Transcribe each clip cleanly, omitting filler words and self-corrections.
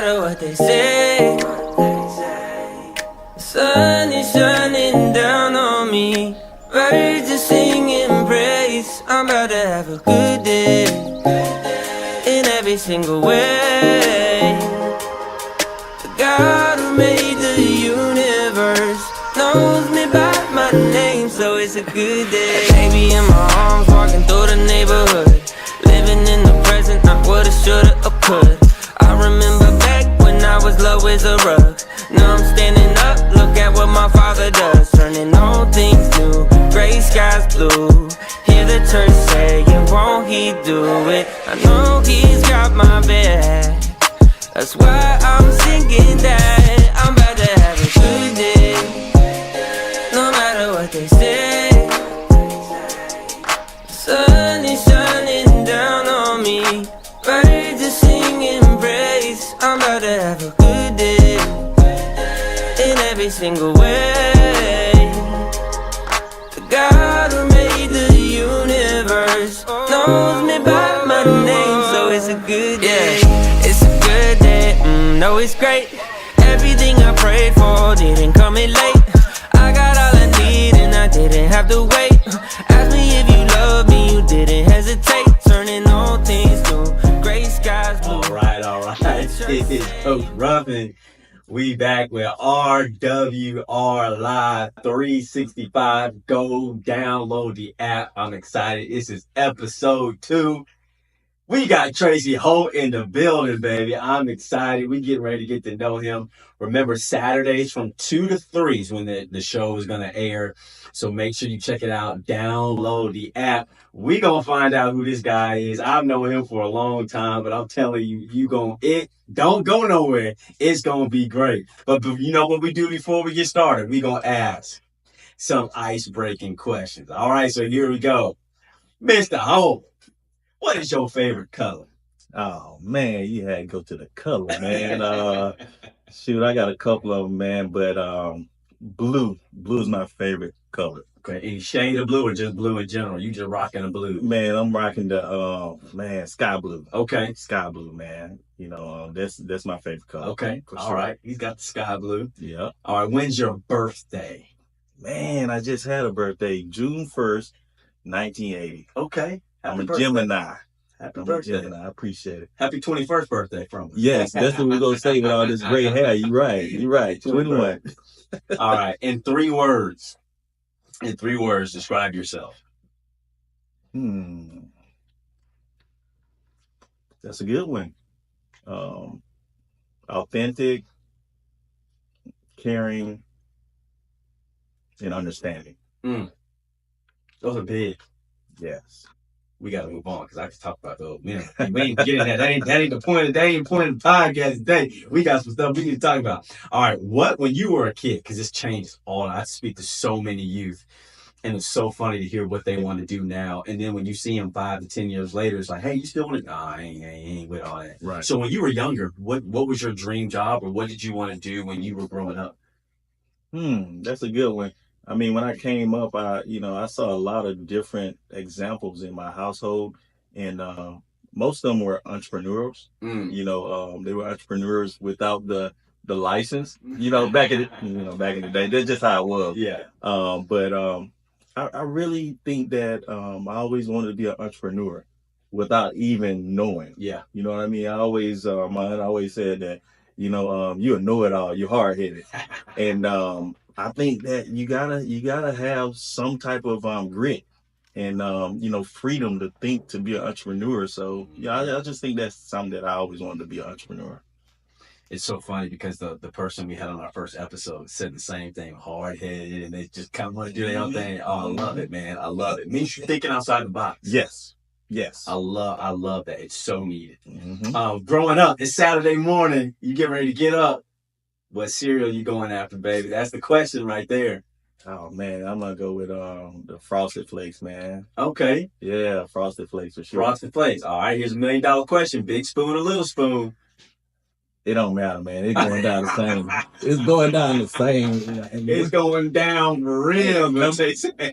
matter what they say, the sun is shining down on me. Birds are singing praise. I'm about to have a good day in every single way. The God who made the universe knows me by my name, so it's a good day. Baby in my arms, walking through the neighborhood, living in the present, not woulda, shoulda, or could. I remember back when I was low as a rug. Now I'm standing up, look at what my father does, turning all things new, gray skies blue. Hear the church say, and won't he do it? I know he's got my back, that's why I'm singing that. I'm about to have a good day, no matter what they say. The sun is shining down on me, birds are singing praise. I'm about to have a good day in every single way. The God who made the universe knows me by my name, so it's a good day. It's a good day, no, it's great. Everything I prayed for didn't come in late. I got all I need and I didn't have to wait. Ask me if you love me, you didn't hesitate. Turning all things new, gray skies blue. All right. It is Coach Ruff, and we back with RWR Live 365. Go download the app. I'm excited. This is episode 2. We got Tracy Holt in the building, baby. I'm excited. We getting ready to get to know him. Remember, Saturdays from 2 to 3 is when the show is going to air. So make sure you check it out. Download the app. We going to find out who this guy is. I've known him for a long time, but I'm telling you, it don't go nowhere. It's going to be great. But you know what we do before we get started? We going to ask some ice-breaking questions. All right, so here we go. Mr. Holt, what is your favorite color? Oh man, you had to go to the color, man. Shoot, I got a couple of them, man, but blue is my favorite color. Okay, any shade of blue or just blue in general? You just rocking the blue? Man, I'm rocking the sky blue. Okay, sky blue, man. You know, that's my favorite color. Okay, all right. He's got the sky blue. Yeah. All right. When's your birthday? Man, I just had a birthday, June 1st, 1980. Okay. I'm a Gemini. Happy birthday. Gemini. I appreciate it. Happy 21st birthday from us. Yes, that's what we're going to say with all this gray hair. You're right. 21. All right. In 3 words, describe yourself. That's a good one. Authentic, caring, and understanding. Those are big. Yes. We got to move on because I can talk about those. Man, we ain't getting that. That ain't the point. That ain't the point of the podcast today. We got some stuff we need to talk about. All right. When you were a kid, because this changes all. I speak to so many youth, and it's so funny to hear what they want to do now. And then when you see them 5 to 10 years later, it's like, hey, you still want to? Nah, I ain't with all that. Right. So when you were younger, what was your dream job, or what did you want to do when you were growing up? That's a good one. I mean, when I came up, I saw a lot of different examples in my household, and most of them were entrepreneurs. They were entrepreneurs without the license. Back in the day, that's just how it was. Yeah. But I really think that I always wanted to be an entrepreneur without even knowing. Yeah. You know what I mean? I always, my aunt always said that, you're a know-it-all, you're hard-headed, and I think that you gotta have some type of grit and freedom to think, to be an entrepreneur. So yeah, I just think that's something that I always wanted to be an entrepreneur. It's so funny because the person we had on our first episode said the same thing, hard-headed, and they just kind of want to do their own thing. Oh, I love it, man. I love it. It means you're thinking outside the box. Yes. I love that. It's so needed. Growing up, it's Saturday morning. You get ready to get up. What cereal you going after, baby? That's the question right there. Oh man, I'm gonna go with the Frosted Flakes, man. Okay. Yeah, Frosted Flakes for sure. Frosted Flakes. All right, here's $1 million question. Big spoon or little spoon? It don't matter, man. It's going down the same. It's going down the same. It's going down real.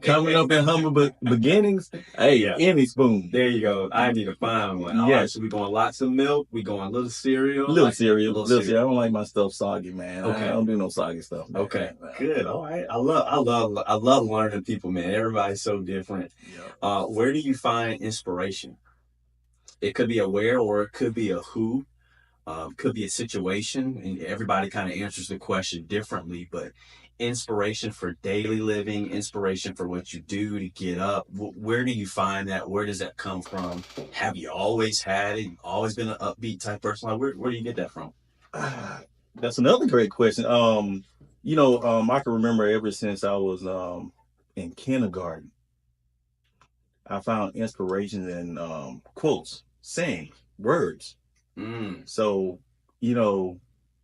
Coming up in humble beginnings. Hey, Yeah. any spoon. There you go. I need to find one. All Yes. right, so we going lots of milk. We going a little cereal. Little cereal. I don't like my stuff soggy, man. Okay. I don't do no soggy stuff, man. Okay. Good. All right. I love learning people, man. Everybody's so different. Yeah. Where do you find inspiration? It could be a where or it could be a who. Could be a situation, and everybody kind of answers the question differently, but inspiration for daily living, inspiration for what you do to get up. Where do you find that? Where does that come from? Have you always had it? Always been an upbeat type person? Like, where do you get that from? That's another great question. I can remember ever since I was in kindergarten, I found inspiration in quotes, sayings, words. So,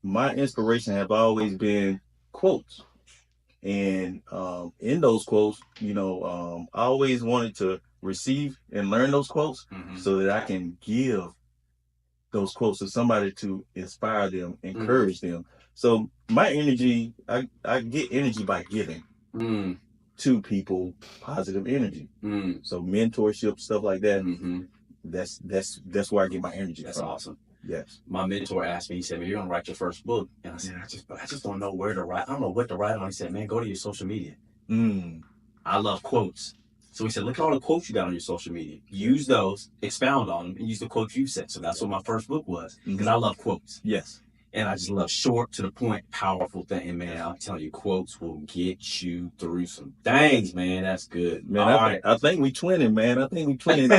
my inspiration have always been quotes. And in those quotes, I always wanted to receive and learn those quotes so that I can give those quotes to somebody to inspire them, encourage them. So my energy, I get energy by giving to people positive energy. So mentorship, stuff like that. That's where I get my energy. That's from. awesome. Yes. My mentor asked me, he said, "Man, you're gonna write your first book." And I said, I just don't know where to write. I don't know what to write on. He said, "Man, go to your social media." I love quotes. So he said, "Look at all the quotes you got on your social media. Use those, expound on them, and use the quotes you said." So that's what my first book was, because I love quotes. Yes. And I just love short, to the point, powerful thing. And man, I'm telling you, quotes will get you through some things, man. That's good. Man, I think we twinning, man. I think we twinning.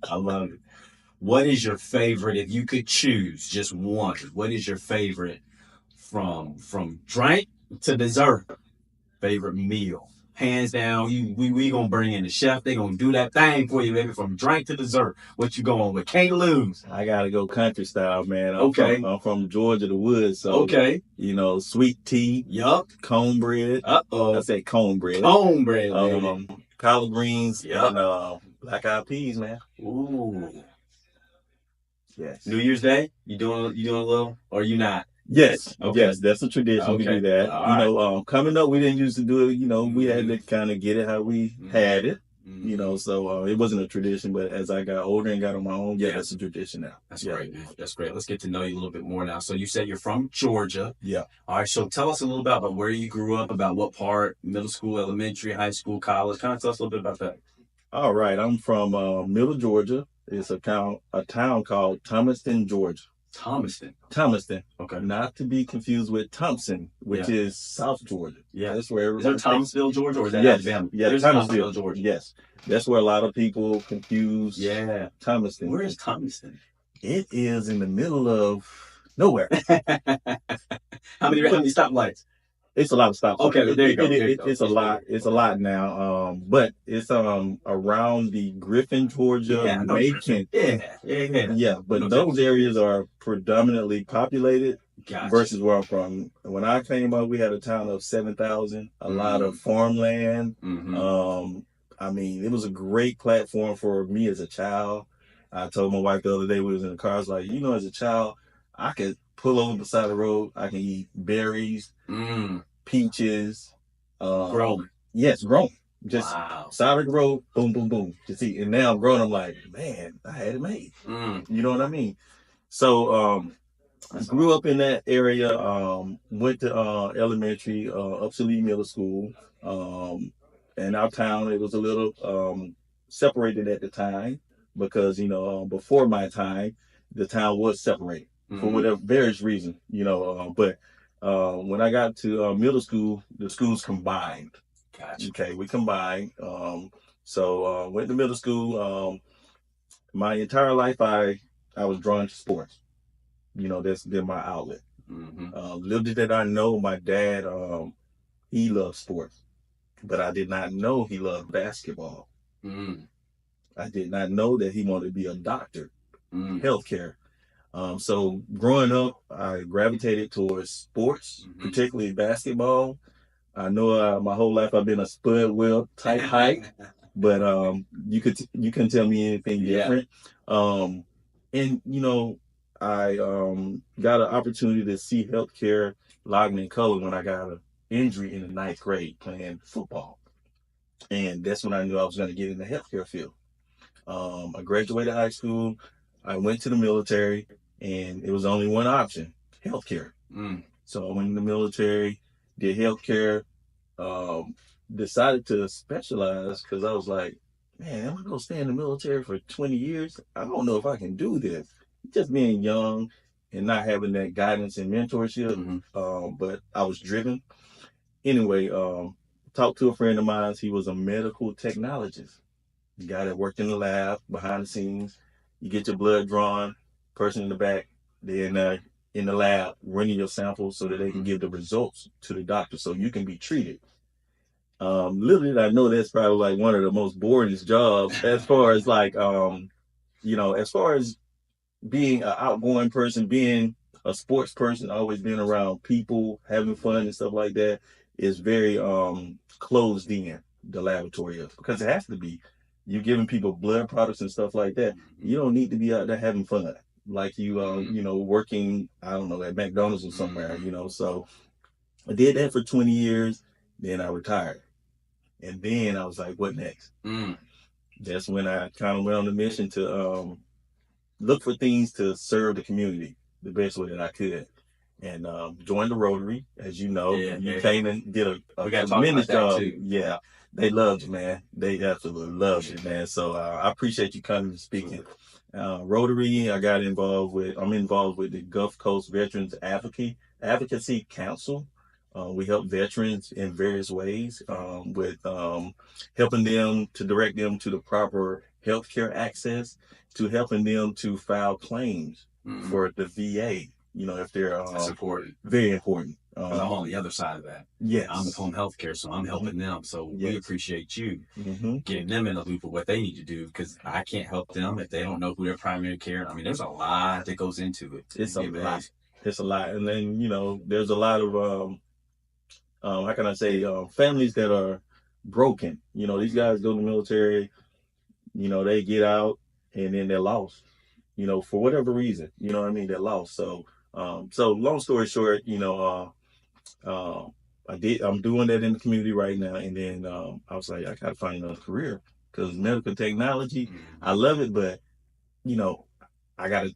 I love it. What is your favorite, if you could choose just one, what is your favorite from drink to dessert, favorite meal? Hands down, we gonna bring in the chef. They gonna do that thing for you, baby, from drink to dessert. What you going with? Can't lose. I gotta go country style, man. I'm from Georgia, the woods. So, sweet tea. Yup. Cornbread. I say cornbread. Cornbread, baby. Collard greens. Yep. And black eyed peas, man. Ooh. Yes. New Year's Day, you doing a little, or you not? Yes. Okay. Yes, that's a tradition. We do that. All coming up, we didn't used to do it. We had to kind of get it how we had it. So it wasn't a tradition, but as I got older and got on my own, that's a tradition now. That's great, man. That's great. Let's get to know you a little bit more now. So you said you're from Georgia. Yeah. All right. So tell us a little about where you grew up, about what part, middle school, elementary, high school, college. Kind of tell us a little bit about that. All right. I'm from Middle Georgia. It's a town called Thomaston, Georgia. Thomaston. Okay. Not to be confused with Thompson, which is South Georgia. Yeah. That's where everybody. Is there Thomasville, Georgia, or is that Alabama? Yeah, Thomasville, Georgia. Yes. That's where a lot of people confuse Thomaston. Where is Thomaston? It is in the middle of nowhere. How many stoplights? It's a lot of stops. Okay, there you go. It's a lot. It's a lot now. But it's around the Griffin, Georgia, Macon. Yeah. But those areas are predominantly populated. Gotcha. Versus where I'm from. When I came up, we had a town of 7,000. A lot of farmland. It was a great platform for me as a child. I told my wife the other day, we was in the car, I was like, as a child, I could pull over beside the road. I can eat berries, peaches. Grown. Yes, grown. Just side of the road, boom, boom, boom. Just eat. And now I'm grown. I'm like, man, I had it made. You know what I mean? So I grew up in that area. Went to elementary, Upsilon Middle School. In our town, it was a little separated at the time because, before my time, the town was separated. For whatever various reason, but when I got to middle school, the schools combined. Gotcha. Okay, we combined. So went to middle school. My entire life, I was drawn to sports. That's been my outlet. Little did I know, my dad, he loved sports, but I did not know he loved basketball. I did not know that he wanted to be a doctor, healthcare. So growing up, I gravitated towards sports, particularly basketball. I know my whole life I've been a spud wheel type height, but you couldn't tell me anything different. And I got an opportunity to see healthcare loud and in color when I got an injury in the 9th grade playing football. And that's when I knew I was going to get in the healthcare field. I graduated high school. I went to the military, and it was only one option: healthcare. So I went in the military, did healthcare, decided to specialize because I was like, man, am I going to stay in the military for 20 years? I don't know if I can do this. Just being young and not having that guidance and mentorship. But I was driven. Anyway, talked to a friend of mine. He was a medical technologist. The guy that worked in the lab behind the scenes. You get your blood drawn, person in the back, they're in the lab running your samples so that they can give the results to the doctor so you can be treated. Little did I know that's probably like one of the most boring jobs as far as like, as far as being an outgoing person, being a sports person, always being around people, having fun and stuff like that is very closed in, the laboratory is, because it has to be. You're giving people blood products and stuff like that. You don't need to be out there having fun like you working, I don't know, at McDonald's or somewhere, So I did that for 20 years. Then I retired. And then I was like, what next? That's when I kind of went on the mission to look for things to serve the community the best way that I could. And joined the Rotary, as you know. You came and did a tremendous job. Too. Yeah, they loved you, man. They absolutely loved you, man. So I appreciate you coming and speaking. Rotary, I'm involved with the Gulf Coast Veterans Advocacy Council. We help veterans in various ways with helping them to direct them to the proper healthcare access, to helping them to file claims for the VA. If they're that's important. Very important. I'm on the other side of that. Yes. I'm with home health care, so I'm helping them. So we appreciate you getting them in the loop of what they need to do, because I can't help them if they don't know who their primary care. I mean, there's a lot that goes into it. It's a lot. It's a lot. And then, there's a lot of, how can I say, families that are broken. These guys go to the military, they get out and then they're lost, for whatever reason, they're lost. So long story short, I'm doing that in the community right now. And then I was like, I got to find another career, because medical technology, I love it, but I got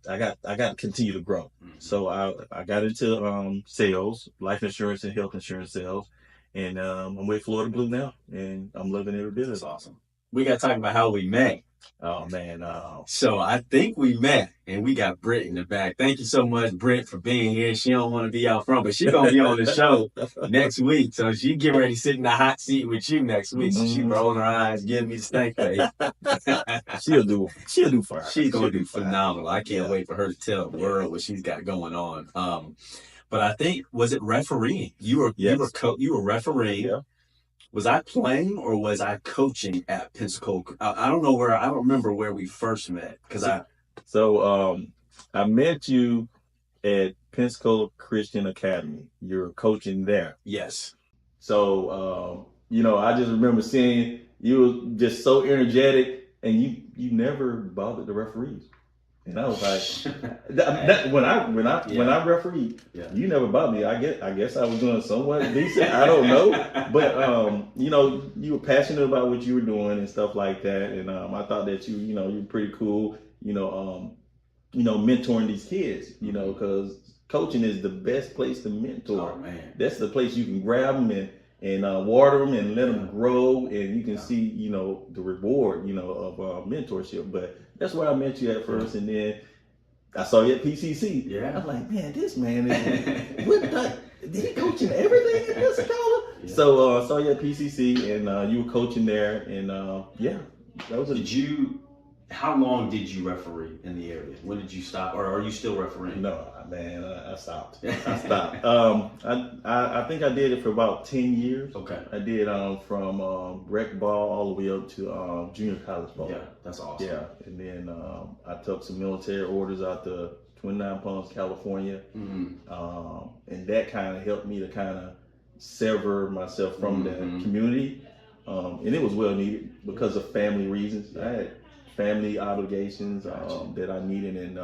to continue to grow. So I got into sales, life insurance and health insurance sales. And I'm with Florida Blue now, and I'm loving every bit. That's awesome. We got to talk about how we met. Oh, man. So I think we met, and we got Britt in the back. Thank you so much, Britt, for being here. She don't want to be out front, but she's going to be on the show next week. So she get ready to sit in the hot seat with you next week. So she rolling her eyes, giving me the stank face. She'll do fine. She's going to do phenomenal. I can't wait for her to tell the world what she's got going on. But I think, was it refereeing? You were refereeing. Yeah. Was I playing or was I coaching at Pensacola? I don't know I don't remember where we first met, because I met you at Pensacola Christian Academy. You're coaching there. Yes. So I just remember seeing you were just so energetic, and you never bothered the referees. And I was like, when I refereed, you never bothered me. I guess I was doing somewhat decent. I don't know, but you were passionate about what you were doing and stuff like that. And I thought that you're pretty cool. Mentoring these kids. Because coaching is the best place to mentor. Oh, man. That's the place you can grab them and water them and let them grow, and you can see the reward of mentorship. But that's where I met you at first, and then I saw you at PCC. Yeah, I'm like, man, this man is did he coaching everything in Pensacola? Yeah. So I saw you at PCC, and you were coaching there, and that was how long did you referee in the area? When did you stop, or are you still refereeing? No, man, I stopped. I think I did it for about 10 years. Okay. I did from rec ball all the way up to junior college ball. Yeah, that's awesome. Yeah, and then I took some military orders out to 29 Palms, California, and that kind of helped me to kind of sever myself from the community, and it was well needed because of family reasons. I had family obligations that I needed in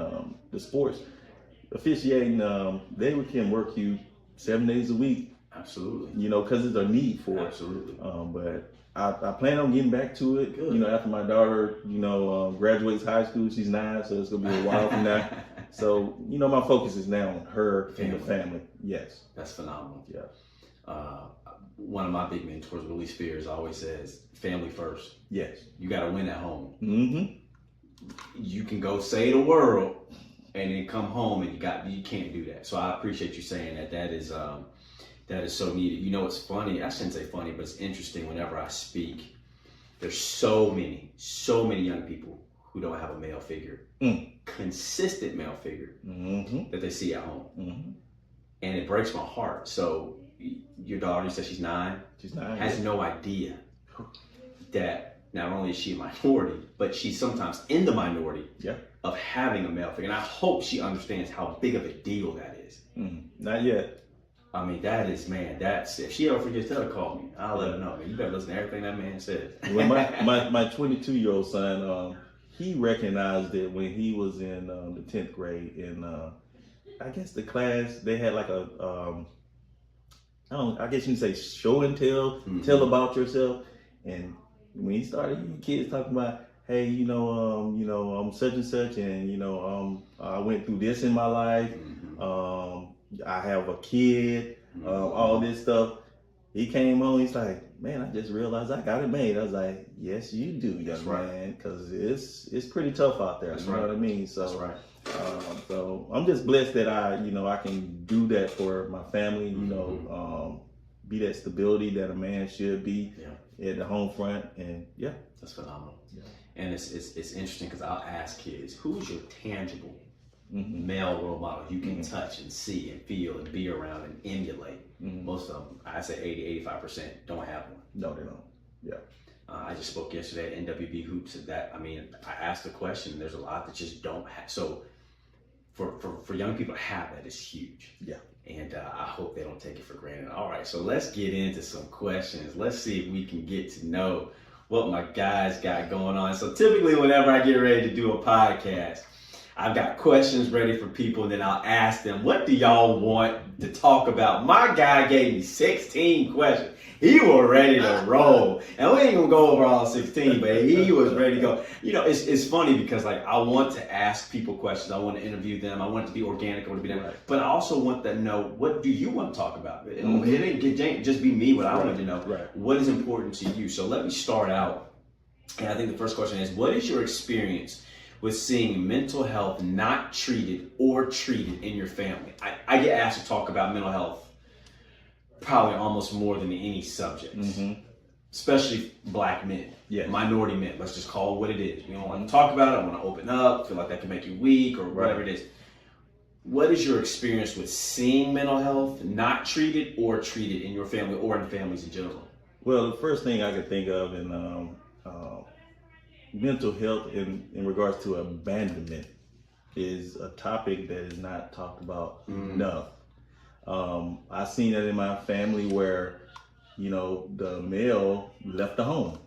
the sports. officiating, they can work you 7 days a week. Absolutely. You know, because there's a need for it. Absolutely. But I plan on getting back to it. Good. You know, after my daughter, graduates high school, she's 9, so it's gonna be a while from now. So, my focus is now on her and the family. Yes. That's phenomenal. Yeah. One of my big mentors, Willie Spears, always says, family first. Yes. You got to win at home. Mm-hmm. You can go save the world and then come home and you can't do that. So I appreciate you saying that. That is so needed. You know, it's funny. I shouldn't say funny, but it's interesting. Whenever I speak, there's so many young people who don't have a male figure, consistent male figure that they see at home. Mm-hmm. And it breaks my heart. So your daughter, you said she's 9? She's 9. Has no idea that not only is she a minority, but she's sometimes in the minority of having a male figure. And I hope she understands how big of a deal that is. Not yet. I mean, that's, if she ever forgets to call me, I'll let her know. Man, you better listen to everything that man says. Well, my 22-year-old son, he recognized it when he was in the 10th grade. And I guess the class, they had like I guess you can say show and tell, tell about yourself. And when he started hearing kids talking about, hey, I'm such and such, and I went through this in my life. I have a kid, all this stuff. He came home, he's like, man, I just realized I got it made. I was like, yes, you do, young man, because it's pretty tough out there. You know what I mean? So, that's right. So I'm just blessed that I can do that for my family. Be that stability that a man should be at the home front, and that's phenomenal. Yeah. And it's interesting because I'll ask kids, who's your tangible male role model you can touch and see and feel and be around and emulate? Most of them, I say 80-85% don't have one. No, they don't. Yeah. I just spoke yesterday at NWB Hoops, and I asked the question, there's a lot that just don't have. So for young people to have that is huge. Yeah. And I hope they don't take it for granted. All right, so let's get into some questions. Let's see if we can get to know what my guys got going on. So typically whenever I get ready to do a podcast, I've got questions ready for people, and then I'll ask them, what do y'all want to talk about? My guy gave me 16 questions. He was ready to roll. And we ain't gonna go over all 16, but he was ready to go. It's funny because I want to ask people questions. I want to interview them. I want it to be organic. I want to be there. But I also want them to know, what do you want to talk about? It ain't just be me, what I want to know. What is important to you? So let me start out. And I think the first question is, what is your experience with seeing mental health not treated or treated in your family? I get asked to talk about mental health probably almost more than any subject, especially black men, minority men. Let's just call it what it is. We don't want to talk about it. I want to open up, feel like that can make you weak or whatever it is. What is your experience with seeing mental health not treated or treated in your family or in families in general? Well, the first thing I could think of in mental health in regards to abandonment is a topic that is not talked about enough. I've seen it in my family where, the male left the home.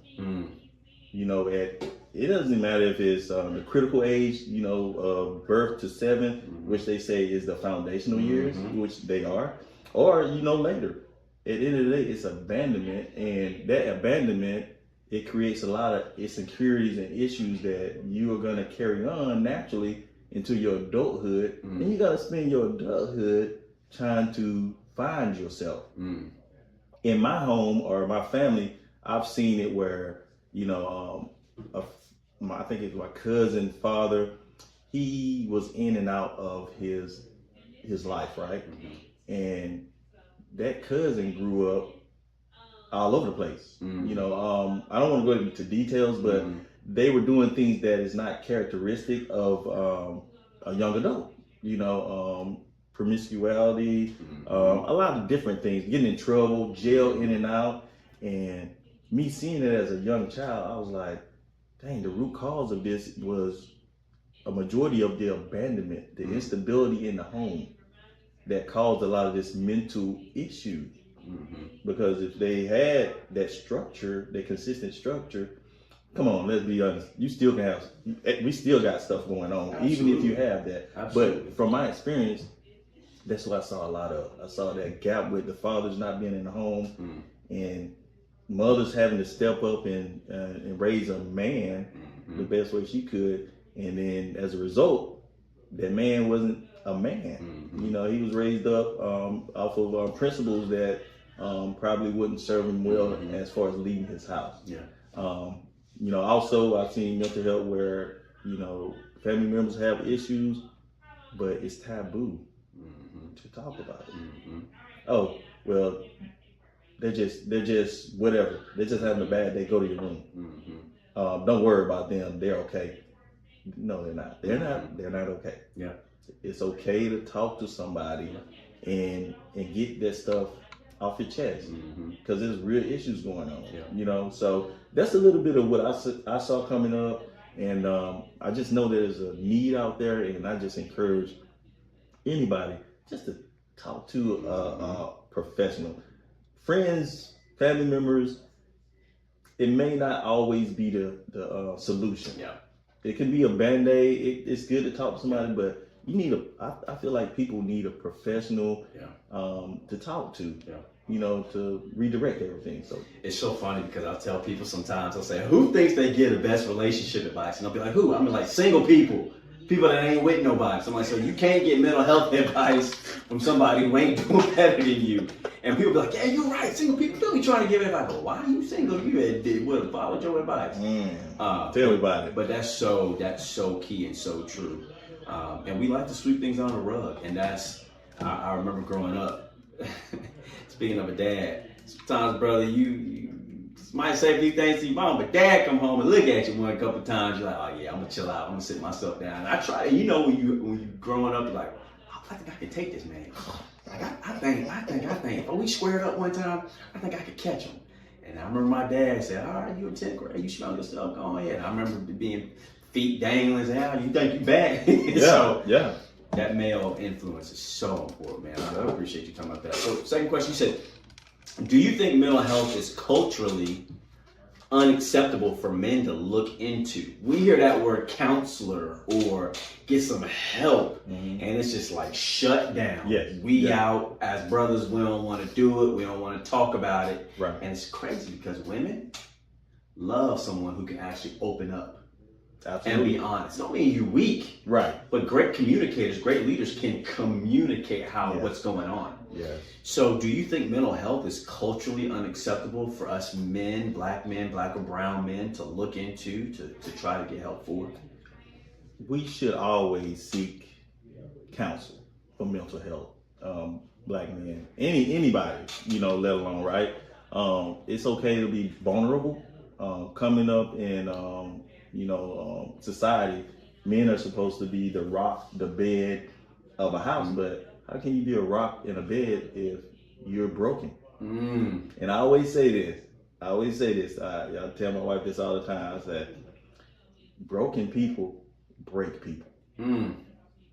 It doesn't matter if it's the critical age, of birth to 7, which they say is the foundational years, which they are, or, later. At the end of the day, it's abandonment, and that abandonment, it creates a lot of insecurities and issues that you are going to carry on naturally into your adulthood, and you got to spend your adulthood trying to find yourself. In my home or my family, I've seen it where, I think it's my cousin's father, he was in and out of his life, right? And that cousin grew up all over the place. I don't want to go into details, but they were doing things that is not characteristic of a young adult. Promiscuity, a lot of different things, getting in trouble, jail in and out. And me seeing it as a young child, I was like, dang, the root cause of this was a majority of the abandonment, the instability in the home that caused a lot of this mental issue. Because if they had that structure, that consistent structure, come on, let's be honest. You still can have, we still got stuff going on, even if you have that. Absolutely. But from my experience, that's what I saw a lot of. I saw that gap with the fathers not being in the home and mothers having to step up and raise a man the best way she could. And then as a result, that man wasn't a man. You know, he was raised up off of principles that probably wouldn't serve him well as far as leaving his house. Yeah. You know, also I've seen mental health where, you know, family members have issues, but it's taboo to talk about it. Oh, well, they're just whatever. They're just having a bad day. Go to your room. Don't worry about them. They're okay. No, they're not. They're not okay. Yeah. It's okay to talk to somebody and get that stuff off your chest because there's real issues going on. You know, so that's a little bit of what I saw coming up, and I just know there's a need out there, and I just encourage anybody just to talk to a professional. Friends, family members, it may not always be the solution. Yeah. It can be a Band-Aid. It's good to talk to somebody, but you need I feel like people need a professional to talk to, you know, to redirect everything. So it's so funny because I'll tell people sometimes, I'll say, who thinks they get the best relationship advice? And I'll be like, who? I mean, like single people that ain't with nobody. So I'm like, so you can't get mental health advice from somebody who ain't doing better than you. And people be like, yeah, you're right. Single people don't be trying to give advice. But why are you single? You would have followed your advice. Tell me about it. But that's so key and so true. And we like to sweep things on the rug. And that's, I remember growing up, speaking of a dad, sometimes, brother, you might say a few things to your mom, but dad come home and look at you one couple times. You're like, oh yeah, I'm gonna chill out. I'm gonna sit myself down. And I try. You know, when you growing up, you're like, oh, I think I can take this man. Like I think. If we squared up one time, I think I could catch him. And I remember my dad said, all right, you in 10th grade, you strong yourself, go ahead. I remember being feet dangling, saying, how you think you bad? Yeah. That male influence is so important, man. I appreciate you talking about that. So, second question, you said, do you think mental health is culturally unacceptable for men to look into? We hear that word counselor or get some help, and it's just like shut down. Yes. We out as brothers, we don't want to do it, we don't want to talk about it. Right. And it's crazy because women love someone who can actually open up. Absolutely. And be honest. Don't mean you're weak. Right. But great communicators, great leaders can communicate what's going on. Yes. So do you think mental health is culturally unacceptable for us men, black or brown men to look into, to try to get help for? We should always seek counsel for mental health. Black men, anybody, you know, let alone, right? It's okay to be vulnerable. Coming up in, society, men are supposed to be the rock, the bed of a house, but how can you be a rock in a bed if you're broken? And I always say this. I tell my wife this all the time. I said, broken people break people.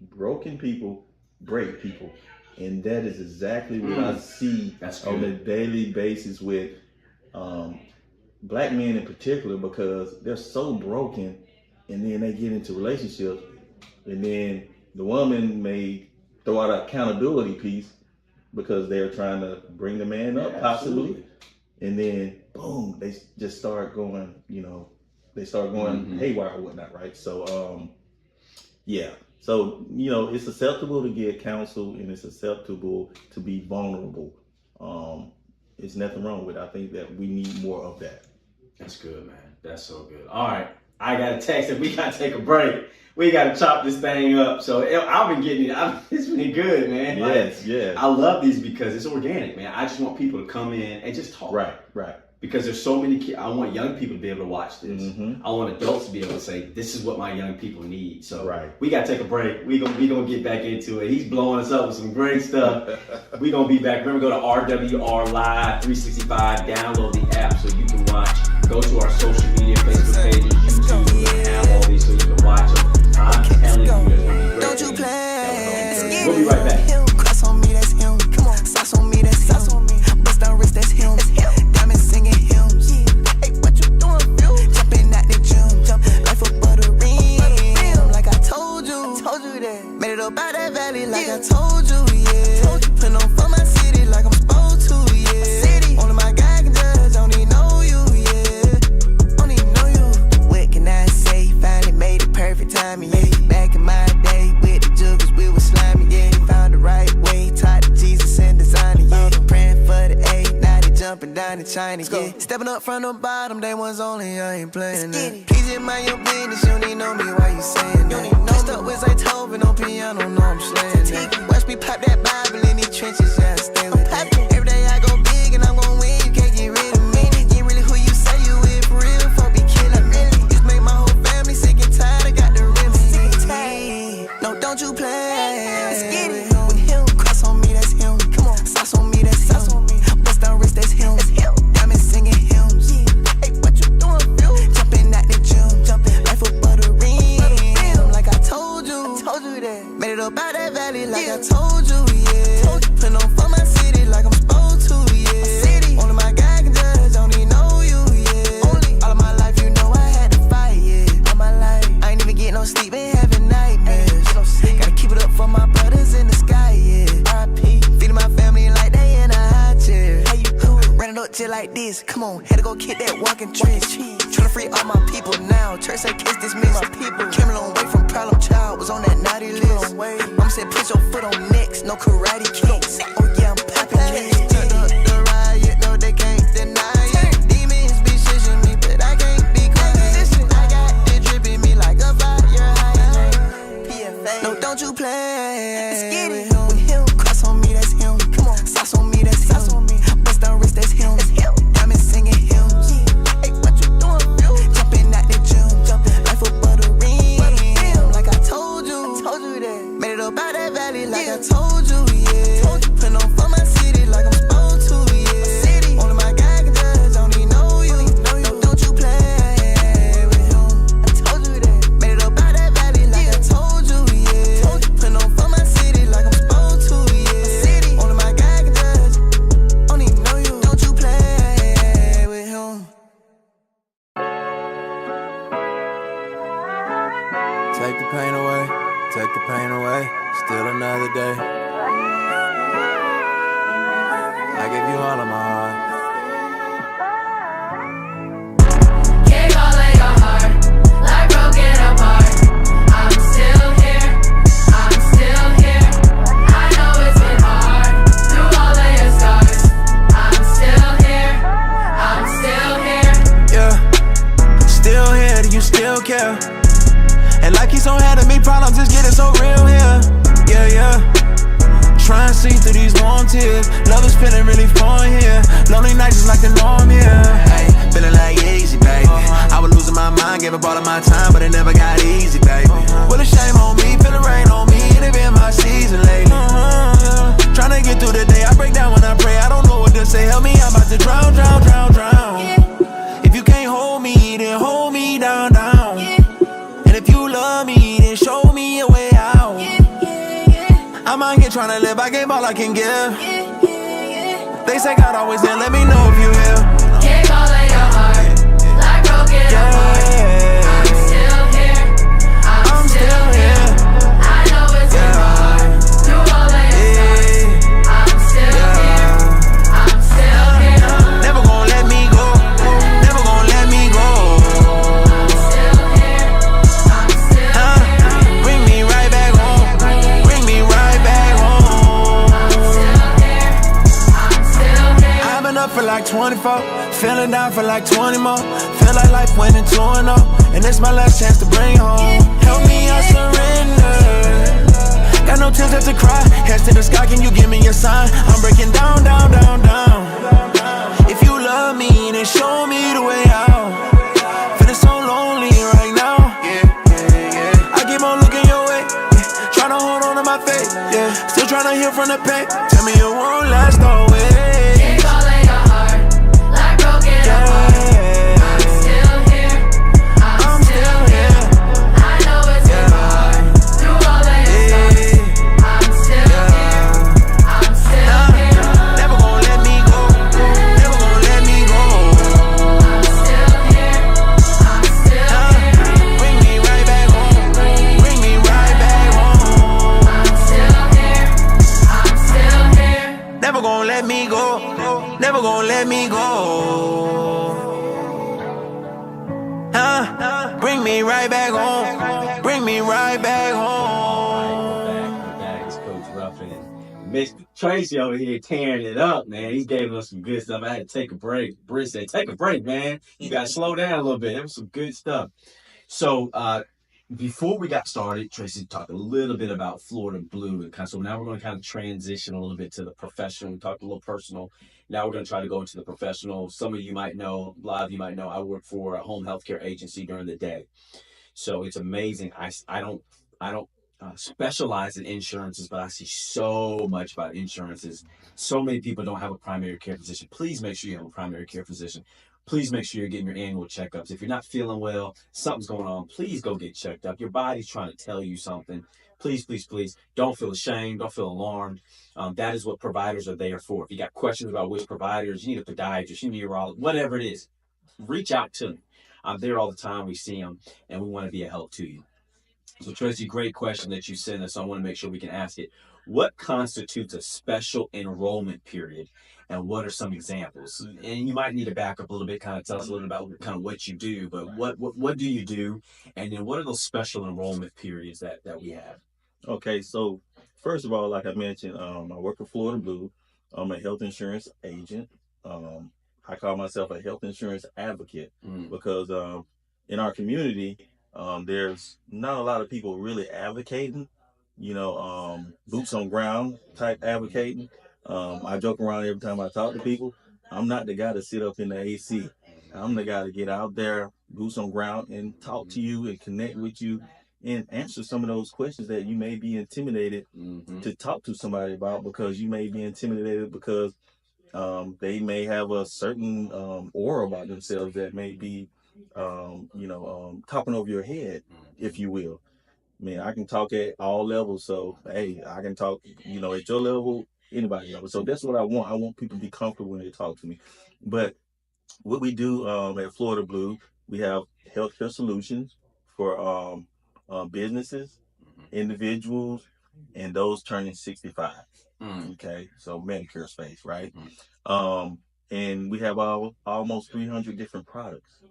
Broken people break people. And that is exactly what I see on a daily basis with black men in particular, because they're so broken, and then they get into relationships, and then the woman may throw out an accountability piece because they're trying to bring the man up, possibly, and then boom, they just start going, haywire or whatnot, right? So, so it's acceptable to get counsel, and it's acceptable to be vulnerable. There's nothing wrong with it. I think that we need more of that. That's good, man. That's so good. All right. I got a text that we got to take a break. We got to chop this thing up. So I've been getting it. It's been good, man. Yes. I love these because it's organic, man. I just want people to come in and just talk. Right. Because there's so many kids. I want young people to be able to watch this. I want adults to be able to say, this is what my young people need. So we got to take a break. We gonna get back into it. He's blowing us up with some great stuff. We going to be back. Remember, go to RWR Live 365. Download the app so you can watch. Go to our social media, Facebook pages, YouTube. We're going to have all these so you can watch them. I'm telling you, there's going to be great Don't you things. play. We'll be right back. Cross on me, that's him. Come on. Sauce on me, that's him. Bust down wrist, that's him. Diamonds singing hymns. Hey, what you doing, Phil? Jumping at the up out that valley like I told you, yeah. Putting on for my city like I'm supposed to, yeah. Only my God can judge, don't even know you, yeah. Don't even know you. What can I say? Finally made it perfect timing, yeah. Back in my day with the juggers, we was slimy, yeah. Found the right way, taught to Jesus and designing, yeah. Praying for the A, now they jumping down in China, yeah. Stepping up from the bottom, they ones only, I ain't playing that. Please just mind your business, you don't even know me, why you saying that? Messed up with Zaytoven on piano, know I'm slaying that. Watch me pop that Bible in these trenches, yeah, I stay with that. Every day I go big and I'm gon' win, you can't get rid of me. You ain't really who you say you is, for real, folk be killing me. Just make my whole family sick and tired, I got the remedy. No, don't you play. Let's get it. With him, cross on me, that's him. Come on, sauce on me, that's him. Bust down wrist, that's him. Diamond singing hymns. Hey, what you doing, Phil? Jumping at the gym, life above the rim. Like I told you that. Made it up out that valley, like I told you, yeah. Putting on for my city, like I'm supposed to, yeah. Only my God can judge, don't even know you, yeah. All of my life, you know I had to fight, yeah. All my life, I ain't even getting no sleep, been having nightmares. Gotta keep it up for my brothers in the sky, yeah. R.I.P. Feeding my family like they in a high chair. How you doing? Ran it up just like this, come on, had to go kick that walking trench. Tryna free all my people now, church say case dismissed. My people came a long way from problem child, was on that naughty list. Mom said put your foot on necks, no karate kicks. Oh yeah, I'm popping kicks. Turn up the riot, no they can't deny it. Demons be shushing me, but I can't be quiet. I got it dripping me like a fire hydrant. No, don't you play. Let's get it. With him, cross on me, that's him. Come on, sauce on me, that's him. Bust down wrist, that's him. Diamond singing hymns. Hey, what you doing, Phil? Jumping at the gym, life above the rim. Like I told you that. Made it up out that valley, like I told you, yeah. Putting on for my city, like I'm supposed to, yeah. Only my God can judge, don't even know you. No, don't you play with him. I told you that. Made it up out that valley, like I told you, yeah. Putting on for my city, like I'm supposed to, yeah. Only my God can judge, don't even know you. Don't you play with him. Take the pain away, take the pain away. Still another day. I give you all of my heart. Gave all of your heart, like broken apart. I'm still here, I'm still here. I know it's been hard, through all of your scars. I'm still here, I'm still here. Yeah, still here, do you still care? And like he's so ahead of me, problems just getting so real here. Yeah, yeah. Try and see through these warm tears. Love is feeling really fun here. Lonely nights is like the norm here. Hey, feeling like easy, baby. I was losing my mind, gave up all of my time, but it never got easy, baby. Well, a shame on me, feel the rain on me. It ain't been my season lately. Trying to get through the day, I break down when I pray. I don't know what to say. Help me, I'm about to drown, drown, drown, drown. If you can't hold me, then hold me down, down. And if you love me, then show me a way out. I'm out here trying to live, I gave all I can give. They say God always there, let me know if you here. Gave all of your heart, like broken apart. I'm still here, I'm still here. I know it's been hard, through all of your scars. I'm still here, I'm still here. Never gonna let me go, never gonna let me go. I'm still here, I'm still here. Bring me right back home, bring me right back home. I'm still here, I'm still here. I've been up for like 24, feeling down for like 20 more. Feel like life went into an 0, and it's my last chance to bring home. Help me, I surrender. Got no tears left to cry. Hands to the sky, can you give me a sign? I'm breaking down, down, down, down. If you love me, then show me the way out. Feeling so lonely right now. I keep on looking your way, trying to hold on to my faith. Still trying to heal from the pain. Tell me it won't last always. Gave all of your heart, like broken apart. I'm still here, I'm still here. I know it's been hard, through all of your scars. I'm still here, I'm still here. Never gonna let me go, never gonna let me go. I'm still here, I'm still here. Bring me right back home, bring me right back home. I'm let me go. Never gonna let me go. Bring me right back home. Bring me right back home. We're back. It's Coach Ruff and Mr. Tracy over here tearing it up, man. He gave us some good stuff. I had to take a break. Britt said, take a break, man. You got to slow down a little bit. That was some good stuff. So, before we got started, Tracy talked a little bit about Florida Blue. And so now we're going to kind of transition a little bit to the professional. We talked a little personal. Now we're going to try to go into the professional. Some of you might know, a lot of you might know, I work for a home healthcare agency during the day. So it's amazing. I don't specialize in insurances, but I see so much about insurances. So many people don't have a primary care physician. Please make sure you have a primary care physician. Please make sure you're getting your annual checkups. If you're not feeling well, something's going on, please go get checked up. Your body's trying to tell you something. Please, please, please don't feel ashamed. Don't feel alarmed. That is what providers are there for. If you got questions about which providers, you need a podiatrist, you need a urologist, whatever it is, reach out to me. I'm there all the time. We see them, and we want to be a help to you. So, Tracy, great question that you sent us. So I want to make sure we can ask it. What constitutes a special enrollment period, and what are some examples? And you might need to back up a little bit, kind of tell us a little about kind of what you do, but what do you do, and then what are those special enrollment periods that we have? Okay, so first of all, like I mentioned, I work for Florida Blue. I'm a health insurance agent. I call myself a health insurance advocate because in our community, there's not a lot of people really advocating, boots on ground type advocating. I joke around every time I talk to people. I'm not the guy to sit up in the AC. I'm the guy to get out there, boots on ground, and talk to you and connect with you and answer some of those questions that you may be intimidated to talk to somebody about, because you may be intimidated because they may have a certain aura about themselves that may be, talking over your head, if you will. I mean, I can talk at all levels, so hey, I can talk, at your level, anybody level. So that's what I want. I want people to be comfortable when they talk to me. But what we do at Florida Blue, we have healthcare solutions for businesses, individuals, and those turning 65. Okay, so Medicare space, right? And we have almost 300 different products.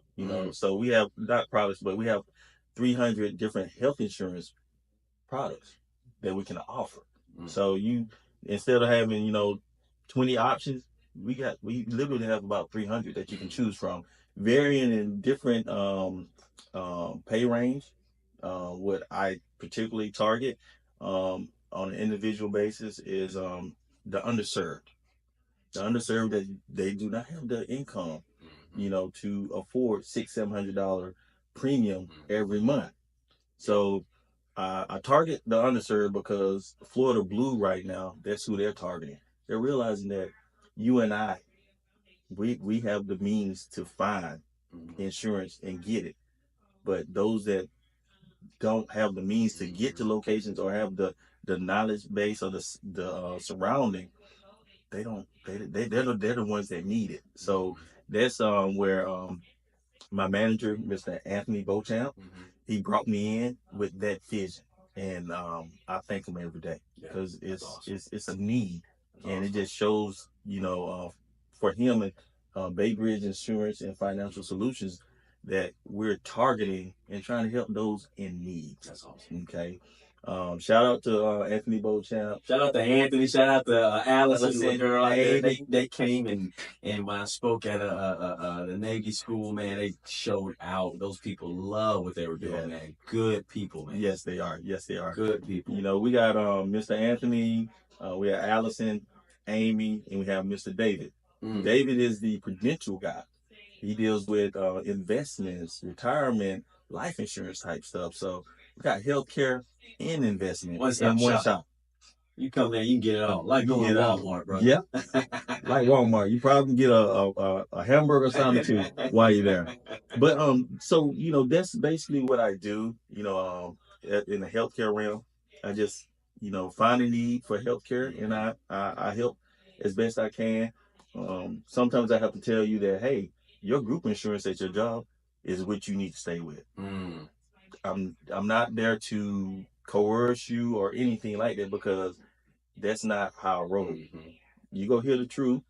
So we have not products, but we have 300 different health insurance products that we can offer. So you, instead of having 20 options, we literally have about 300 that you can choose from, varying in different pay range. What I particularly target on an individual basis is the underserved. The underserved that they do not have the income, to afford $600-700 premium every month. So I target the underserved because Florida Blue right now, that's who they're targeting. They're realizing that you and I, we have the means to find insurance and get it. But those that don't have the means to get to locations or have the knowledge base or the surrounding, they're the ones that need it. So that's where my manager, Mr. Anthony Beauchamp, he brought me in with that vision, and I thank him every day because it's a need, and it just shows for him and Bay Bridge Insurance and Financial Solutions that we're targeting and trying to help those in need. That's awesome. Okay. Shout out to Anthony Beauchamp. Shout out to Anthony. Shout out to Allison, Allison, girl. Amy. They came and when I spoke at the Navy school, man, they showed out. Those people love what they were doing, man. Good people, man. Yes, they are. Yes, they are. Good people. We got Mr. Anthony, we have Allison, Amy, and we have Mr. David. David is the prudential guy. He deals with investments, retirement, life insurance type stuff. So we got healthcare and investment in one shop. You come there, you can get it all. Like going to Walmart, bro. Yeah. Like Walmart. You probably can get a hamburger or something too while you're there. But so that's basically what I do, in the healthcare realm. I just, find a need for healthcare, and I help as best I can. Sometimes I have to tell you that, hey, your group insurance at your job is what you need to stay with. I'm not there to coerce you or anything like that, because that's not how I roll. You go hear the truth,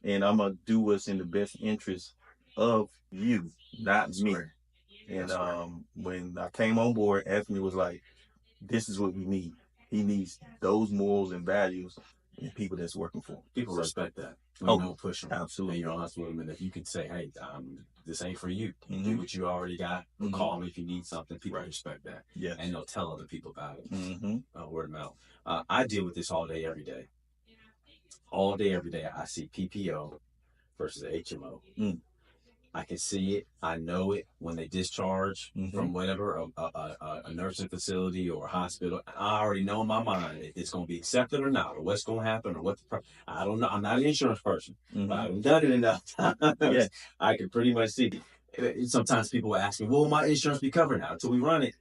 and I'm gonna do what's in the best interest of you, not me. Right. And when I came on board, Anthony was like, "This is what we need. He needs those morals and values in people that's working for him." People So, respect that when oh, you don't push them. absolutely. And you're honest with them. And if you can say, hey, this ain't for you, Mhm. do what you already got, or Mhm. call me if you need something. People Right. respect that. Yes. And they'll tell other people about it. Mm-hmm. Word of mouth. I deal with this all day, every day. All day, every day, I see PPO versus HMO. Mm. I can see it. I know it when they discharge Mhm. from whatever a nursing facility or a hospital. I already know in my mind it's going to be accepted or not, or what's going to happen, or I don't know. I'm not an insurance person, Mhm. but I've done it enough times. Yeah. I can pretty much see. Sometimes people will ask me, "Will my insurance be covered now until we run it?"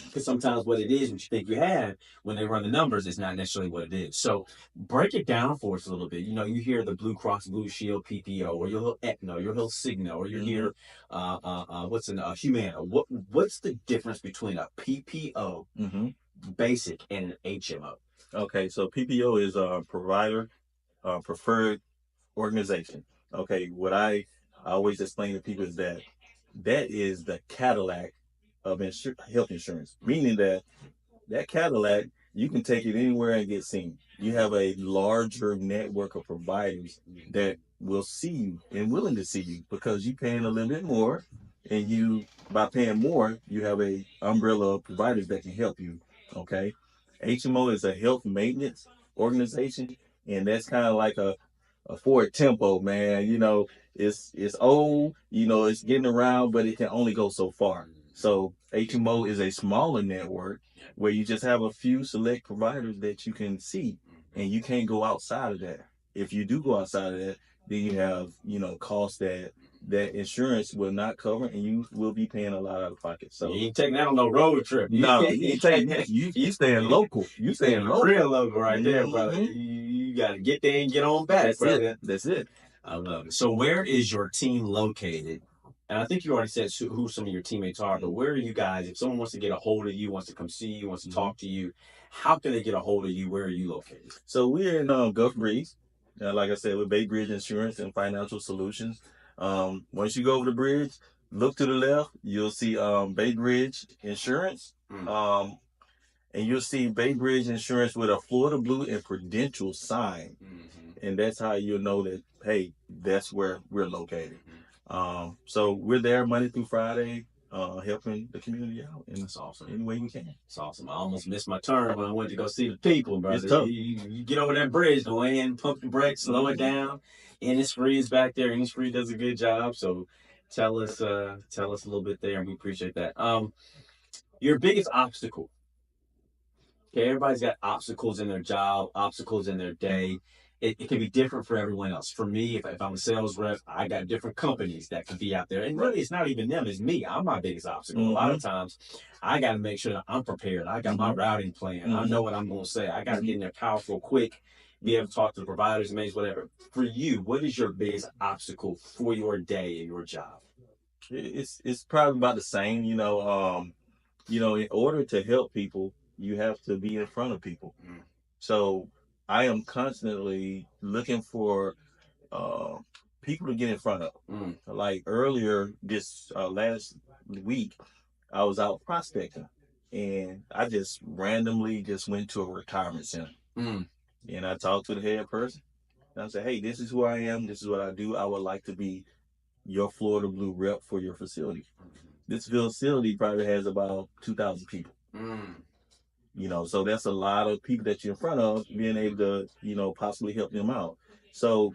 Because sometimes what it is, what you think you have, when they run the numbers, is not necessarily what it is. So break it down for us a little bit. You know, you hear the Blue Cross Blue Shield PPO, or your little Aetna, or your little Cigna, or you hear what's in Humana. What's the difference between a PPO Mm-hmm. basic and an HMO? Okay, so PPO is a provider preferred organization. Okay, what I always explain to people is that is the Cadillac of health insurance, meaning that Cadillac, you can take it anywhere and get seen. You have a larger network of providers that will see you and willing to see you because you're paying a little bit more, and you by paying more, you have a umbrella of providers that can help you. Okay, HMO is a health maintenance organization, and that's kind of like a Ford Tempo, man. You know, it's old, you know, it's getting around, but it can only go so far. So HMO is a smaller network where you just have a few select providers that you can see, and you can't go outside of that. If you do go outside of that, then you have, you know, costs that insurance will not cover, and you will be paying a lot out of pocket. So You ain't taking that on no road trip. no, you ain't taking you staying local. You staying local. Real local right there, Mhm. brother. You got to get there and get on back, That's brother. it. That's it. I love it. So where is your team located? And I think you already said who some of your teammates are, but where are you guys? If someone wants to get a hold of you, wants to come see you, wants to talk to you, how can they get a hold of you? Where are you located? So we're in Gulf Breeze. Like I said, with Bay Bridge Insurance and Financial Solutions. Once you go over the bridge, look to the left, you'll see Bay Bridge Insurance. And you'll see Bay Bridge Insurance with a Florida Blue and Prudential sign. And that's how you'll know that, hey, that's where we're located. So we're there Monday through Friday, helping the community out in That's awesome. any way we can. It's awesome. I almost missed my turn when I went to go see the people, brother. It's tough. You get over that bridge, go in, pump the brakes, slow it down. Innisfree is back there. Innisfree does a good job. So tell us a little bit there, and we appreciate that. Your biggest obstacle. Okay, everybody's got obstacles in their job, obstacles in their day. It can be different for everyone else. For me, if I'm a sales rep, I got different companies that can be out there. And really, it's not even them, it's me. I'm my biggest obstacle. A lot of times, I got to make sure that I'm prepared. I got my routing plan. I know what I'm going to say. I got to get in there powerful, quick, be able to talk to the providers, manage whatever. For you, what is your biggest obstacle for your day and your job? It's probably about the same, in order to help people, you have to be in front of people. So I am constantly looking for people to get in front of. Like earlier this last week, I was out prospecting, and I just randomly just went to a retirement center, and I talked to the head person, and I said, "Hey, this is who I am. This is what I do. I would like to be your Florida Blue rep for your facility." This facility probably has about 2,000 people. So that's a lot of people that you're in front of, being able to, possibly help them out. So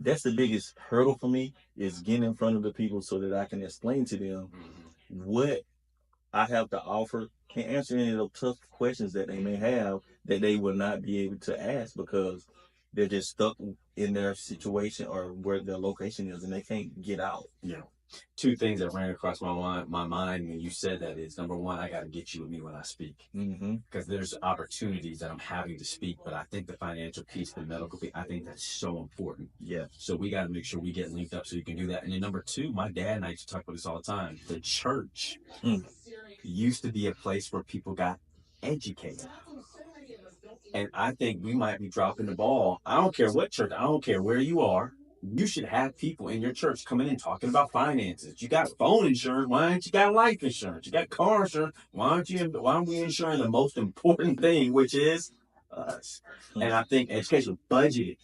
that's the biggest hurdle for me, is getting in front of the people so that I can explain to them what I have to offer, can answer any of the tough questions that they may have that they will not be able to ask because they're just stuck in their situation or where their location is and they can't get out. Yeah. Two things that ran across my mind when you said that is, number one, I got to get you with me when I speak, because there's opportunities that I'm having to speak, but I think the financial piece, the medical piece, I think that's so important. Yeah. So we got to make sure we get linked up so you can do that. And then number two, my dad and I used to talk about this all the time. The church used to be a place where people got educated. And I think we might be dropping the ball. I don't care what church, I don't care where you are. You should have people in your church coming in talking about finances. You got phone insurance. Why ain't you got life insurance? You got car insurance. Why aren't we insuring the most important thing, which is us? And I think education, budget,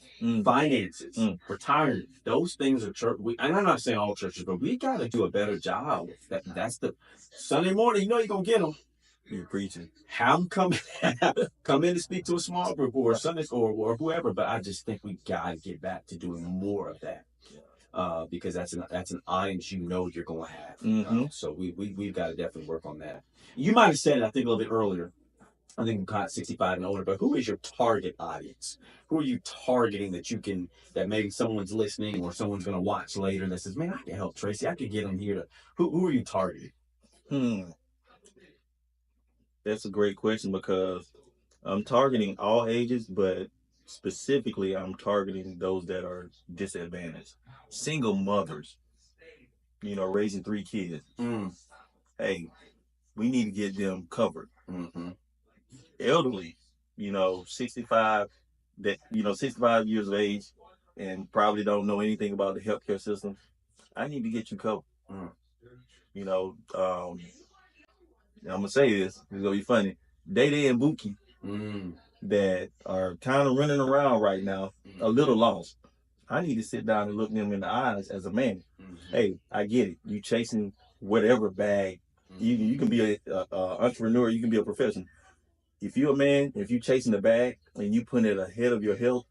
finances, retirement, those things are church. And I'm not saying all churches, but we got to do a better job with that. That's the Sunday morning. You know you're gonna get them. You're preaching. Have them come in to speak to a small group or Sunday school or whoever. But I just think we gotta get back to doing more of that, because that's an audience you're gonna have. So we've got to definitely work on that. You might have said it, I think, a little bit earlier. I think we caught 65 and older. But who is your target audience? Who are you targeting that maybe someone's listening or someone's gonna watch later that says, "Man, I can help Tracy. I can get them here." Who are you targeting? That's a great question because I'm targeting all ages, but specifically I'm targeting those that are disadvantaged. Single mothers, raising 3 kids. Hey, we need to get them covered. Elderly, 65, 65 years of age and probably don't know anything about the healthcare system. I need to get you covered. I'm gonna say this. It's gonna be funny. Day and Buki that are kind of running around right now, a little lost. I need to sit down and look them in the eyes as a man. Hey, I get it. You chasing whatever bag. You can be a entrepreneur. You can be a professional. If you're a man, if you chasing the bag and you put it ahead of your health,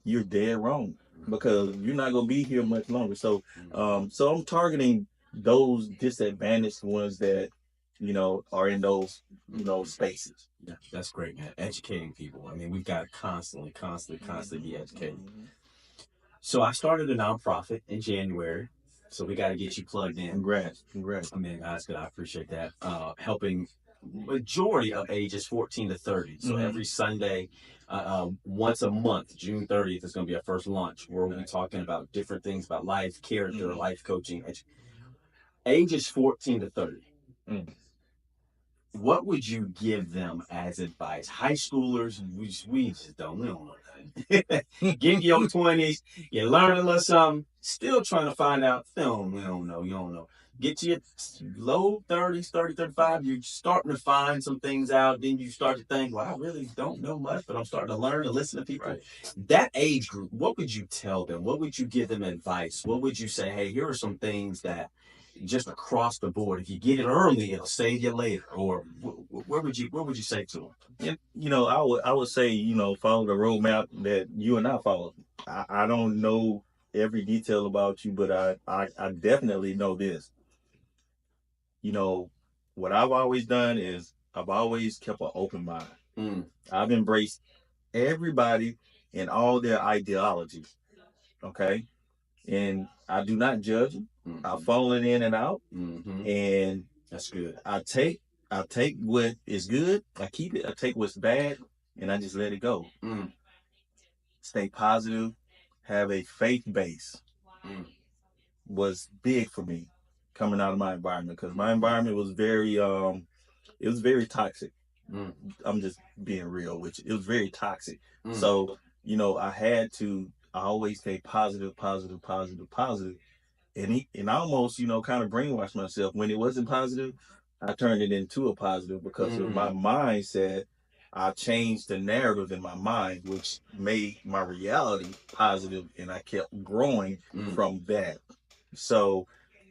you're dead wrong because you're not gonna be here much longer. So I'm targeting those disadvantaged ones that are in those spaces. Yeah, that's great, man. Educating people. I mean, we've got to constantly be educating. So I started a nonprofit in January. So we got to get you plugged in. Congrats. I mean, that's good. I appreciate that. Helping majority of ages 14 to 30. So every Sunday, once a month, June 30th is going to be our first launch where we'll be talking about different things about life, character, life coaching. Ages 14 to 30. What would you give them as advice? High schoolers, we just don't know nothing. Get in your 20s, you learn a little something, still trying to find out. You don't know. Get to your low 30s, 30, 35, you're starting to find some things out. Then you start to think, well, I really don't know much, but I'm starting to learn and listen to people. Right. That age group, what would you tell them? What would you give them advice? What would you say, hey, here are some things that just across the board, if you get it early, it'll save you later? Or what would you say to them? I would say, follow the roadmap that you and I follow. I don't know every detail about you, but I definitely know this. What I've always done is I've always kept an open mind. I've embraced everybody and all their ideologies. Okay. And I do not judge them. I've fallen in and out. And that's good. I take what is good, I keep it. I take what's bad and I just let it go. Stay positive, have a faith base was big for me coming out of my environment, because my environment was very it was very toxic. I'm just being real with you. It was very toxic. So I always stay positive, and I almost kind of brainwashed myself. When it wasn't positive, I turned it into a positive because of my mindset. I changed the narrative in my mind, which made my reality positive, and I kept growing from that. So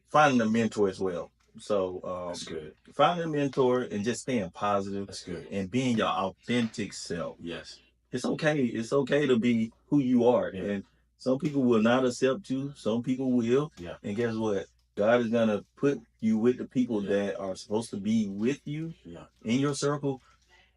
finding a mentor as well. So that's good. Finding a mentor and just staying positive. That's good. And being your authentic self. Yes. It's okay. It's okay to be who you are. Yeah. And some people will not accept you. Some people will. Yeah. And guess what? God is going to put you with the people that are supposed to be with you in your circle.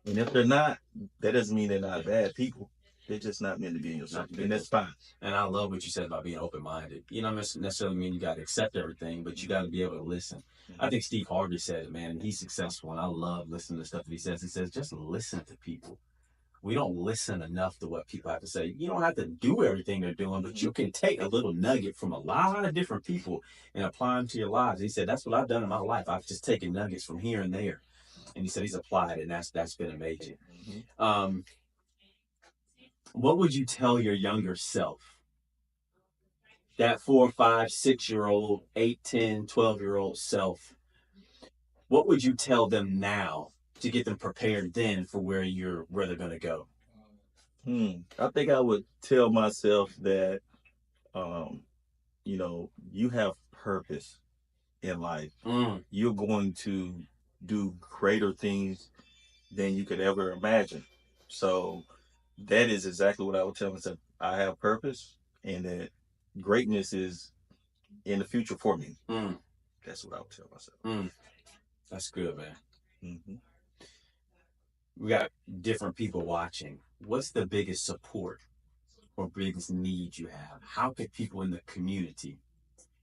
And if they're not, that doesn't mean they're not bad people. They're just not meant to be in your circle. And that's fine. And I love what you said about being open-minded. You don't necessarily mean you got to accept everything, but you got to be able to listen. I think Steve Harvey said it, man, and he's successful. And I love listening to stuff that he says. He says, just listen to people. We don't listen enough to what people have to say. You don't have to do everything they're doing, but you can take a little nugget from a lot of different people and apply them to your lives. He said, that's what I've done in my life. I've just taken nuggets from here and there. And he said he's applied, and that's been amazing. What would you tell your younger self? That 4, 5, 6-year-old, 8, 10, 12-year-old self. What would you tell them now to get them prepared then for where they're gonna go? I think I would tell myself that, um, you have purpose in life. You're going to do greater things than you could ever imagine. So that is exactly what I would tell myself. I have purpose, and that greatness is in the future for me. That's what I would tell myself. That's good, man. Mm-hmm. We got different people watching. What's the biggest support or biggest need you have? How could people in the community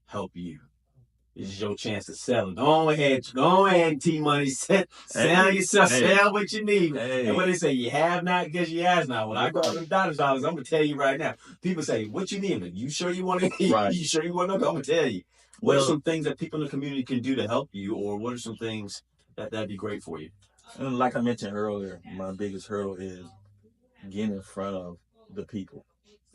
help you? This is your chance to sell it. Go ahead, T-Money. Sell yourself, sell what you need. And when they say you have not, because you has not. When I go to the doctor's office, I'm gonna tell you right now. People say, "What you need? You sure you want to? Right. You sure you want to know?" I'm gonna tell you. What are some things that people in the community can do to help you, or what are some things that'd be great for you? And like I mentioned earlier, my biggest hurdle is getting in front of the people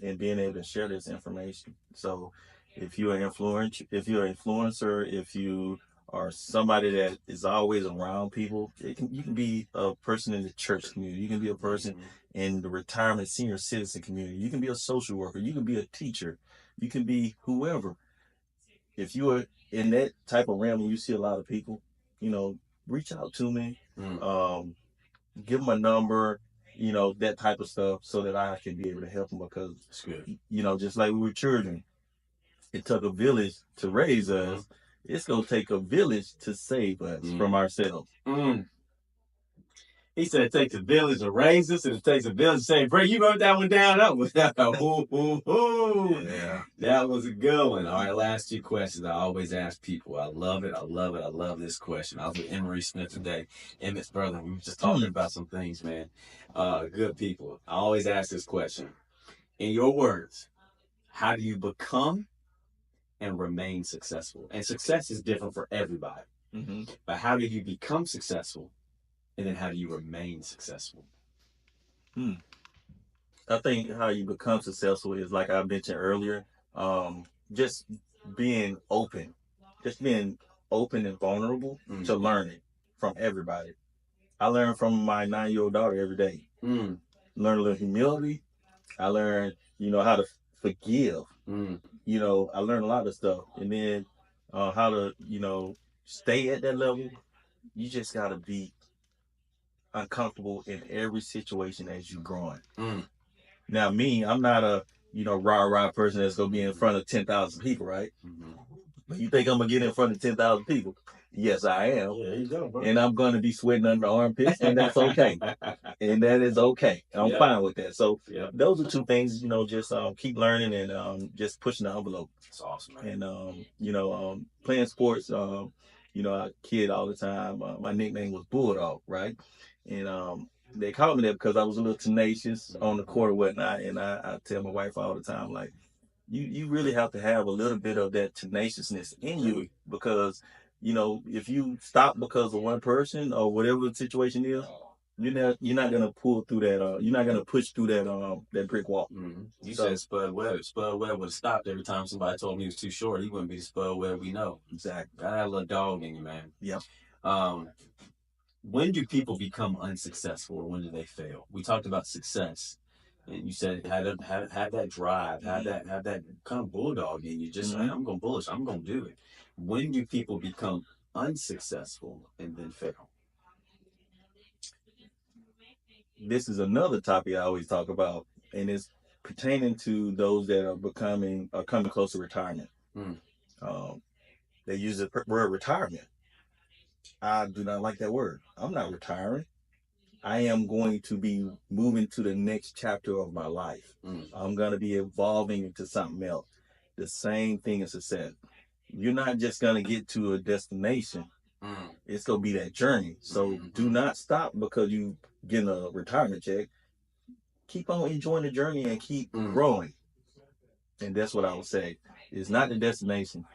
and being able to share this information. So if you're an influencer, if you are somebody that is always around people, you can be a person in the church community. You can be a person in the retirement senior citizen community. You can be a social worker. You can be a teacher. You can be whoever. If you are in that type of realm and you see a lot of people, reach out to me. Give them a number, that type of stuff, so that I can be able to help them, because, just like we were children, it took a village to raise us. It's going to take a village to save us from ourselves. He said it takes a village to raise us, and it takes a village to say, "Bro, you wrote that one down." That was Yeah. That was a good one. All right, last 2 questions I always ask people. I love it. I love this question. I was with Emery Smith today, Emmett's brother. We were just talking about some things, man. Good people. I always ask this question. In your words, how do you become and remain successful? And success is different for everybody. But how do you become successful? And then how do you remain successful? I think how you become successful is, like I mentioned earlier, just being open. Just being open and vulnerable to learning from everybody. I learn from my 9-year-old daughter every day. Learn a little humility. I learn, how to forgive. I learn a lot of stuff. And then how to, stay at that level. You just got to be uncomfortable in every situation as you're growing. Now, me, I'm not a, rah-rah person that's going to be in front of 10,000 people, right? But you think I'm going to get in front of 10,000 people? Yes, I am. Yeah, you go, bro. And I'm going to be sweating under the armpits, and that's okay. And that is okay. I'm fine with that. So those are 2 things, just keep learning and just pushing the envelope. That's awesome, man. And, playing sports, I kid all the time. My nickname was Bulldog, right? And they called me that because I was a little tenacious on the court or whatnot. And I tell my wife all the time, like, you really have to have a little bit of that tenaciousness in you, because, if you stop because of one person or whatever the situation is, you're not gonna pull through that. You're not gonna push through that brick wall. You said Spud Webb. Spud Webb would have stopped every time somebody told him he was too short. He wouldn't be the Spud Webb we know. Exactly. Got that little dog in you, man. Yep. When do people become unsuccessful, or when do they fail? We talked about success, and you said have that drive, have that kind of bulldog in you. Just like, I'm gonna bullish, I'm gonna do it. When do people become unsuccessful and then fail? This is another topic I always talk about, and it's pertaining to those that are coming close to retirement. They use the word retirement. I do not like that word. I'm not retiring. I am going to be moving to the next chapter of my life. I'm going to be evolving into something else. The same thing as success. You're not just going to get to a destination. It's going to be that journey. So do not stop because you getting a retirement check. Keep on enjoying the journey and keep growing. And that's what I would say. It's not the destination.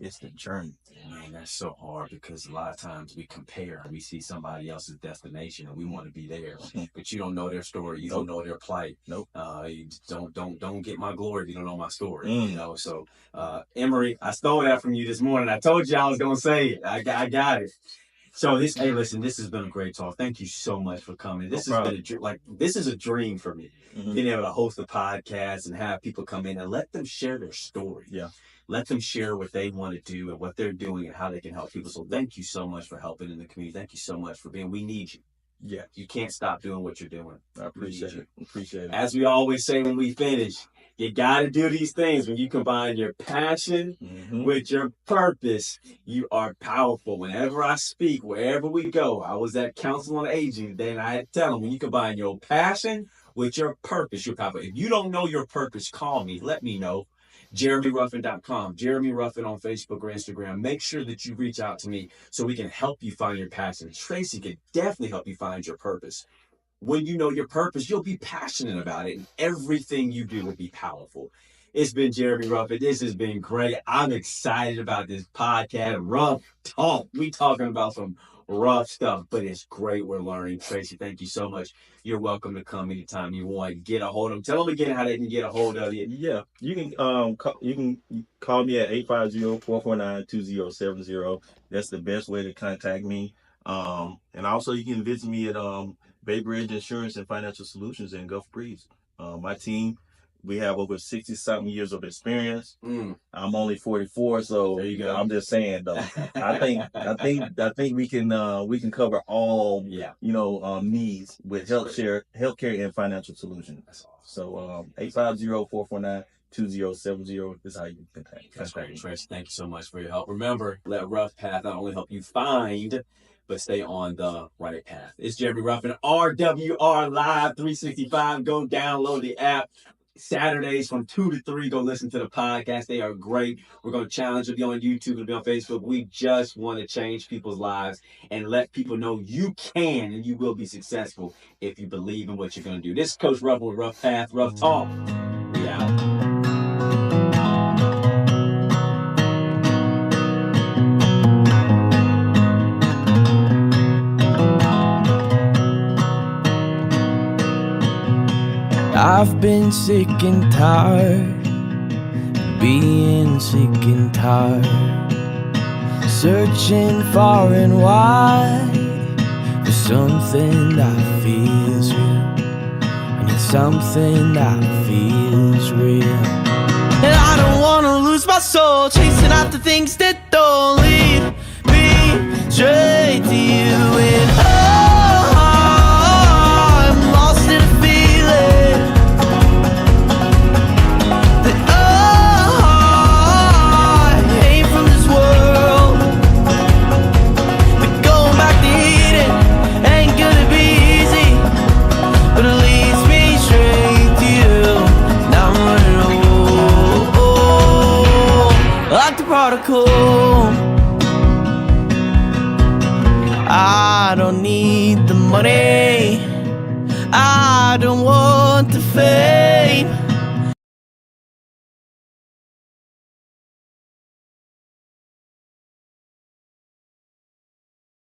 It's the journey. Man, that's so hard because a lot of times we compare. We see somebody else's destination and we want to be there, but you don't know their story. You don't know their plight. Nope. You just don't get my glory if you don't know my story. You know. So, Emery, I stole that from you this morning. I told you I was gonna say it. I got it. So hey, listen, this has been a great talk. Thank you so much for coming. This has been this is a dream for me. Being able to host a podcast and have people come in and let them share their story. Yeah. Let them share what they want to do and what they're doing and how they can help people. So thank you so much for helping in the community. Thank you so much for we need you. Yeah. You can't stop doing what you're doing. I appreciate it. Appreciate it. As we always say when we finish, you got to do these things. When you combine your passion with your purpose, you are powerful. Whenever I speak, wherever we go, I was at Council on Aging today, and I had to tell them, when you combine your passion with your purpose, you're powerful. If you don't know your purpose, call me. Let me know. JeremyRuffin.com, Jeremy Ruffin on Facebook or Instagram. Make sure that you reach out to me so we can help you find your passion. Tracy can definitely help you find your purpose. When you know your purpose, you'll be passionate about it, and everything you do will be powerful. It's been Jeremy Ruffin. This has been great. I'm excited about this podcast. Ruff talk. We talking about some rough stuff, but it's great. We're learning. Tracy, thank you so much. You're welcome to come anytime you want. Get a hold of them. Tell them again how they can get a hold of you. Yeah, you can call me at 850-449-2070. That's the best way to contact me. And also you can visit me at Bay Bridge Insurance and Financial Solutions in Gulf Breeze. My team, we have over 60-something years of experience. I'm only 44, so there you go. I'm just saying though. I think we can cover all needs with healthcare and financial solutions. That's awesome. So 850-449-2070 is how you can contact. That's great, Tracy. Thank you so much for your help. Remember, let Ruff Path not only help you find, but stay on the right path. It's Jeremy Ruffin, RWR Live 365. Go download the app. Saturdays from 2 to 3, go listen to the podcast. They are great. We're going to challenge you on YouTube and be on Facebook. We just want to change people's lives and let people know you can and you will be successful if you believe in what you're going to do. This is Coach Ruff with Ruff Path, Ruff Talk. We out. I've been sick and tired, being sick and tired, searching far and wide for something that feels real. I need something that feels real. And I don't wanna lose my soul, chasing after things that don't lead me straight to you. And I'm lost in a feeling that I ain't from this world. But going back to Eden ain't gonna be easy, but it leads me straight to you. Now I'm running like the prodigal. I don't need the money, I don't want the fame.